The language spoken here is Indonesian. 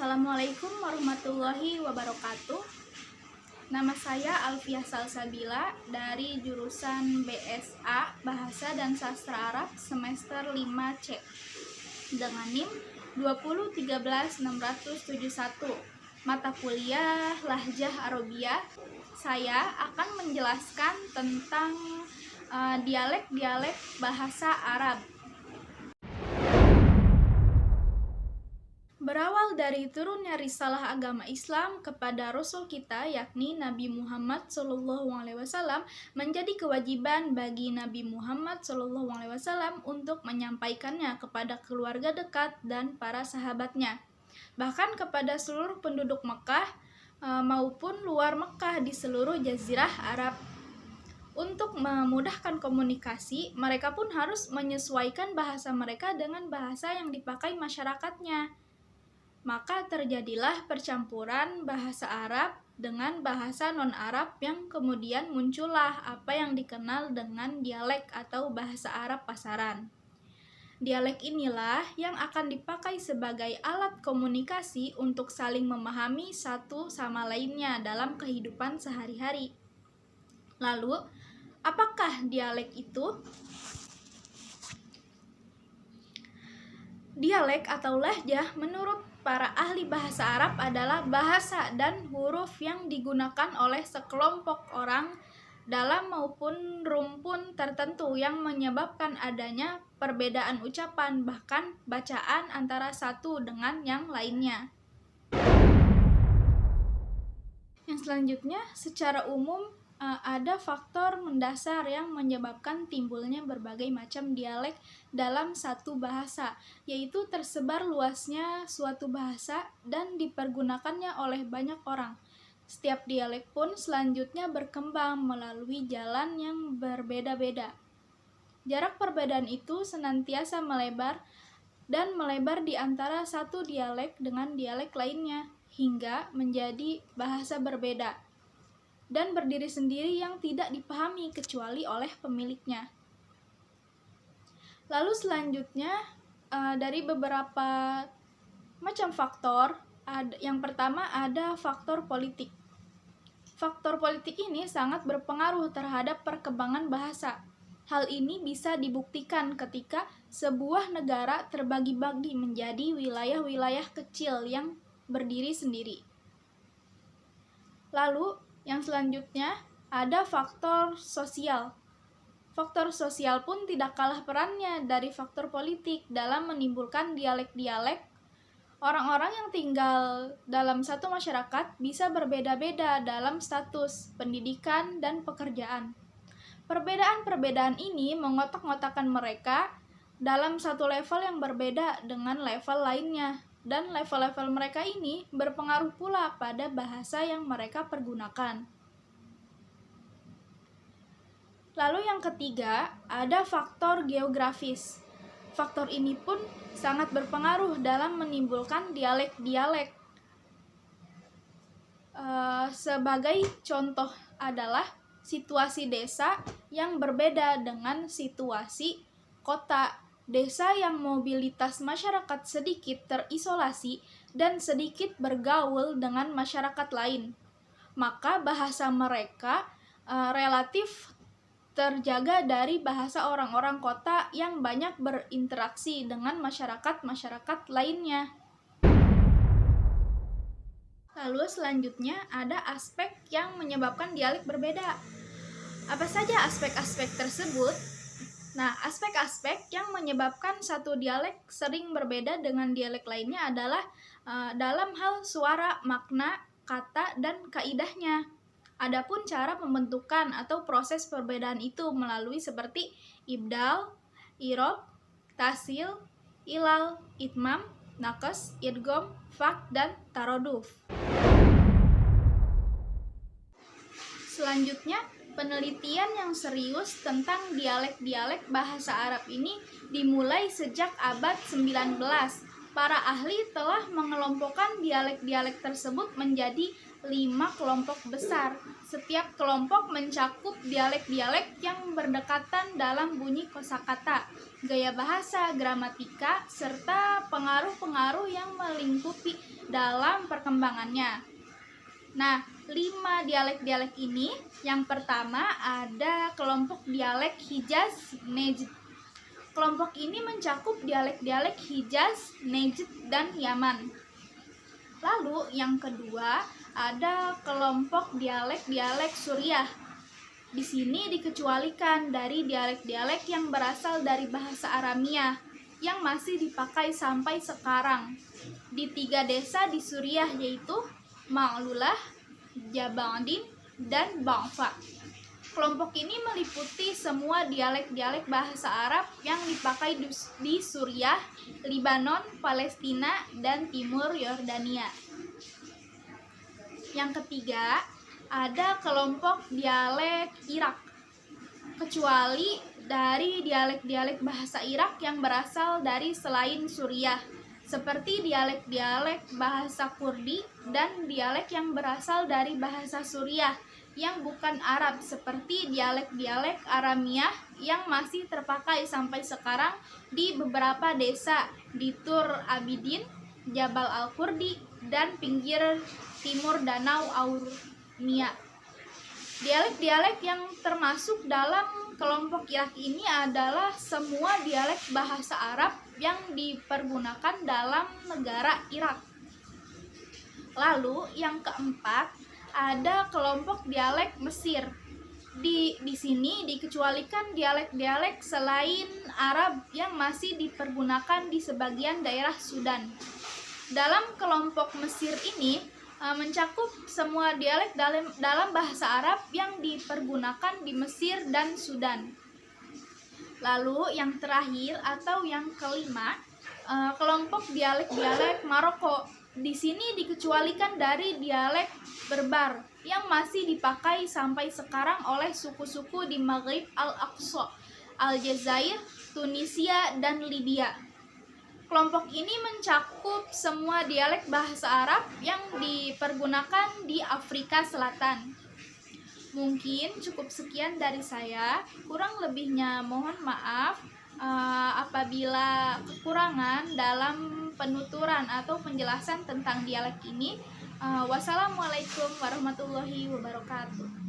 Assalamualaikum warahmatullahi wabarakatuh. Nama saya Alfiah Salsabila dari jurusan BSA Bahasa dan Sastra Arab semester 5C dengan NIM 2013671, mata kuliah Lahjah Arabiyah. Saya akan menjelaskan tentang dialek-dialek bahasa Arab. Berawal dari turunnya risalah agama Islam kepada Rasul kita, yakni Nabi Muhammad SAW, menjadi kewajiban bagi Nabi Muhammad SAW untuk menyampaikannya kepada keluarga dekat dan para sahabatnya, bahkan kepada seluruh penduduk Mekah maupun luar Mekah di seluruh Jazirah Arab. Untuk memudahkan komunikasi, mereka pun harus menyesuaikan bahasa mereka dengan bahasa yang dipakai masyarakatnya. Maka terjadilah percampuran bahasa Arab dengan bahasa non-Arab yang kemudian muncullah apa yang dikenal dengan dialek atau bahasa Arab pasaran. Dialek inilah yang akan dipakai sebagai alat komunikasi untuk saling memahami satu sama lainnya dalam kehidupan sehari-hari. Lalu, apakah dialek itu? Dialek atau lahjah menurut para ahli bahasa Arab adalah bahasa dan huruf yang digunakan oleh sekelompok orang dalam maupun rumpun tertentu yang menyebabkan adanya perbedaan ucapan, bahkan bacaan antara satu dengan yang lainnya. Yang selanjutnya, secara umum ada faktor mendasar yang menyebabkan timbulnya berbagai macam dialek dalam satu bahasa, yaitu tersebar luasnya suatu bahasa dan dipergunakannya oleh banyak orang. Setiap dialek pun selanjutnya berkembang melalui jalan yang berbeda-beda. Jarak perbedaan itu senantiasa melebar dan melebar di antara satu dialek dengan dialek lainnya, hingga menjadi bahasa berbeda dan berdiri sendiri yang tidak dipahami kecuali oleh pemiliknya. Lalu selanjutnya dari beberapa macam faktor, yang pertama ada faktor politik. Faktor politik ini sangat berpengaruh terhadap perkembangan bahasa. Hal ini bisa dibuktikan ketika sebuah negara terbagi-bagi menjadi wilayah-wilayah kecil yang berdiri sendiri. Lalu yang selanjutnya ada faktor sosial. Faktor sosial pun tidak kalah perannya dari faktor politik dalam menimbulkan dialek-dialek. Orang-orang yang tinggal dalam satu masyarakat bisa berbeda-beda dalam status, pendidikan, dan pekerjaan. Perbedaan-perbedaan ini mengotak-ngotakkan mereka dalam satu level yang berbeda dengan level lainnya. Dan level-level mereka ini berpengaruh pula pada bahasa yang mereka pergunakan. Lalu yang ketiga, ada faktor geografis. Faktor ini pun sangat berpengaruh dalam menimbulkan dialek-dialek. Sebagai contoh adalah situasi desa yang berbeda dengan situasi kota. Desa yang mobilitas masyarakat sedikit terisolasi dan sedikit bergaul dengan masyarakat lain, maka bahasa mereka relatif terjaga dari bahasa orang-orang kota yang banyak berinteraksi dengan masyarakat-masyarakat lainnya. Lalu selanjutnya ada aspek yang menyebabkan dialek berbeda. Apa saja aspek-aspek tersebut? Nah, aspek-aspek yang menyebabkan satu dialek sering berbeda dengan dialek lainnya adalah dalam hal suara, makna, kata, dan kaidahnya. Adapun cara pembentukan atau proses perbedaan itu melalui seperti ibdal, irob, tasil, ilal, itmam, naqas, idgham, fak, dan taroduf. Selanjutnya, penelitian yang serius tentang dialek-dialek bahasa Arab ini dimulai sejak abad 19. Para ahli telah mengelompokkan dialek-dialek tersebut menjadi 5 kelompok besar. Setiap kelompok mencakup dialek-dialek yang berdekatan dalam bunyi kosakata, gaya bahasa, gramatika, serta pengaruh-pengaruh yang melingkupi dalam perkembangannya. Nah, 5 dialek-dialek ini, yang pertama ada kelompok dialek Hijaz, Najd. Kelompok ini mencakup dialek-dialek Hijaz, Najd, dan Yaman. Lalu yang kedua ada kelompok dialek-dialek Suriah. Di sini dikecualikan dari dialek-dialek yang berasal dari bahasa Aramia yang masih dipakai sampai sekarang di 3 desa di Suriah, yaitu Ma'lulah, Jabaldin, dan Ba'fa. Kelompok ini meliputi semua dialek-dialek bahasa Arab yang dipakai di Suriah, Libanon, Palestina, dan Timur Yordania. Yang ketiga, ada kelompok dialek Irak. Kecuali dari dialek-dialek bahasa Irak yang berasal dari selain Suriah, seperti dialek-dialek bahasa Kurdi dan dialek yang berasal dari bahasa Suriah yang bukan Arab, seperti dialek-dialek Aramiyah yang masih terpakai sampai sekarang di beberapa desa di Tur Abidin, Jabal Al-Kurdi, dan pinggir timur Danau Urmia. Dialek-dialek yang termasuk dalam kelompok Irak ini adalah semua dialek bahasa Arab yang dipergunakan dalam negara Irak. Lalu yang keempat ada kelompok dialek Mesir. Di sini dikecualikan dialek-dialek selain Arab yang masih dipergunakan di sebagian daerah Sudan. Dalam kelompok Mesir ini mencakup semua dialek dalam bahasa Arab yang dipergunakan di Mesir dan Sudan. Lalu yang terakhir atau yang kelima, kelompok dialek-dialek Maroko. Di sini dikecualikan dari dialek Berbar yang masih dipakai sampai sekarang oleh suku-suku di Maghrib Al-Aqsa, Aljazair, Tunisia, dan Libya. Kelompok ini mencakup semua dialek bahasa Arab yang dipergunakan di Afrika Selatan. Mungkin cukup sekian dari saya, kurang lebihnya mohon maaf apabila kekurangan dalam penuturan atau penjelasan tentang dialek ini. Wassalamualaikum warahmatullahi wabarakatuh.